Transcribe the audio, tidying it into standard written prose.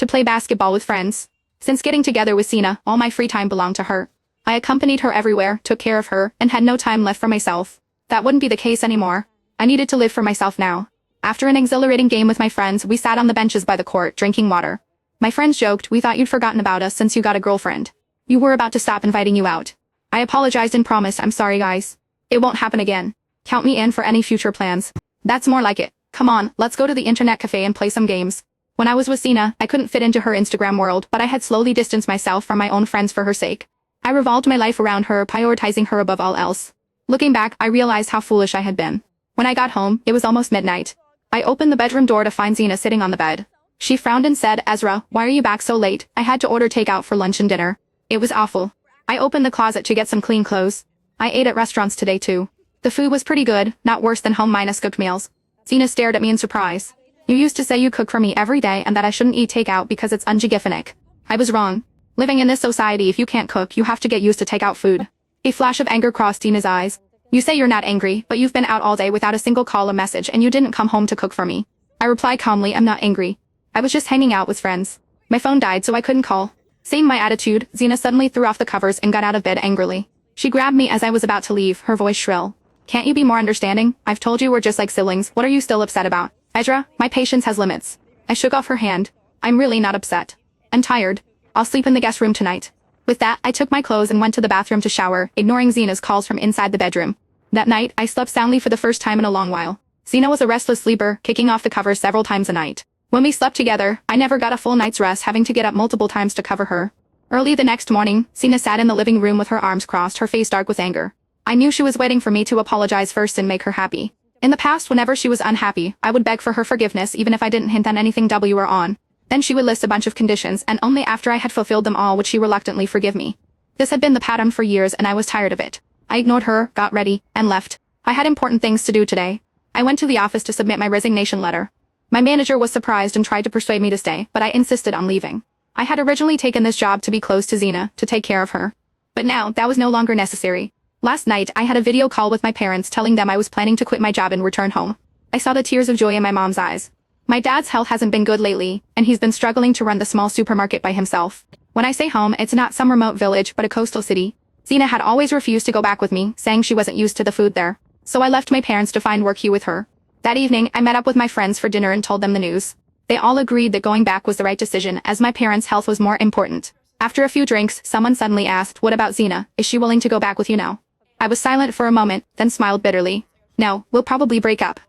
to play basketball with friends. Since getting together with Sina, all my free time belonged to her. I accompanied her everywhere, took care of her, and had no time left for myself. That wouldn't be the case anymore. I needed to live for myself now. After an exhilarating game with my friends, we sat on the benches by the court, drinking water. My friends joked, "We thought you'd forgotten about us since you got a girlfriend. You were about to stop inviting you out." I apologized and promised, "I'm sorry guys. It won't happen again. Count me in for any future plans." That's more like it. Come on, let's go to the internet cafe and play some games. When I was with Sina, I couldn't fit into her Instagram world, but I had slowly distanced myself from my own friends for her sake. I revolved my life around her, prioritizing her above all else. Looking back, I realized how foolish I had been. When I got home, it was almost midnight. I opened the bedroom door to find Sina sitting on the bed. She frowned and said, "Ezra, why are you back so late? I had to order takeout for lunch and dinner." It was awful. I opened the closet to get some clean clothes. I ate at restaurants today too. The food was pretty good, not worse than home minus cooked meals. Sina stared at me in surprise. "You used to say you cook for me every day and that I shouldn't eat takeout because it's unhygienic." I was wrong. Living in this society, if you can't cook, you have to get used to takeout food. A flash of anger crossed Sina's eyes. "You say you're not angry, but you've been out all day without a single call or message and you didn't come home to cook for me." I replied calmly, "I'm not angry. I was just hanging out with friends. My phone died so I couldn't call." Seeing my attitude, Sina suddenly threw off the covers and got out of bed angrily. She grabbed me as I was about to leave, her voice shrill. "Can't you be more understanding? I've told you we're just like siblings. What are you still upset about?" "Ezra, my patience has limits." I shook off her hand. "I'm really not upset. I'm tired. I'll sleep in the guest room tonight." With that, I took my clothes and went to the bathroom to shower, ignoring Sina's calls from inside the bedroom. That night, I slept soundly for the first time in a long while. Sina was a restless sleeper, kicking off the covers several times a night. When we slept together, I never got a full night's rest, having to get up multiple times to cover her. Early the next morning, Sina sat in the living room with her arms crossed, her face dark with anger. I knew she was waiting for me to apologize first and make her happy. In the past, whenever she was unhappy, I would beg for her forgiveness even if I didn't hint at anything W or on. Then she would list a bunch of conditions, and only after I had fulfilled them all would she reluctantly forgive me. This had been the pattern for years and I was tired of it. I ignored her, got ready, and left. I had important things to do today. I went to the office to submit my resignation letter. My manager was surprised and tried to persuade me to stay, but I insisted on leaving. I had originally taken this job to be close to Sina, to take care of her. But now, that was no longer necessary. Last night, I had a video call with my parents telling them I was planning to quit my job and return home. I saw the tears of joy in my mom's eyes. My dad's health hasn't been good lately, and he's been struggling to run the small supermarket by himself. When I say home, it's not some remote village but a coastal city. Sina had always refused to go back with me, saying she wasn't used to the food there. So I left my parents to find work here with her. That evening, I met up with my friends for dinner and told them the news. They all agreed that going back was the right decision, as my parents' health was more important. After a few drinks, someone suddenly asked, "What about Sina? Is she willing to go back with you now?" I was silent for a moment, then smiled bitterly. "No, we'll probably break up."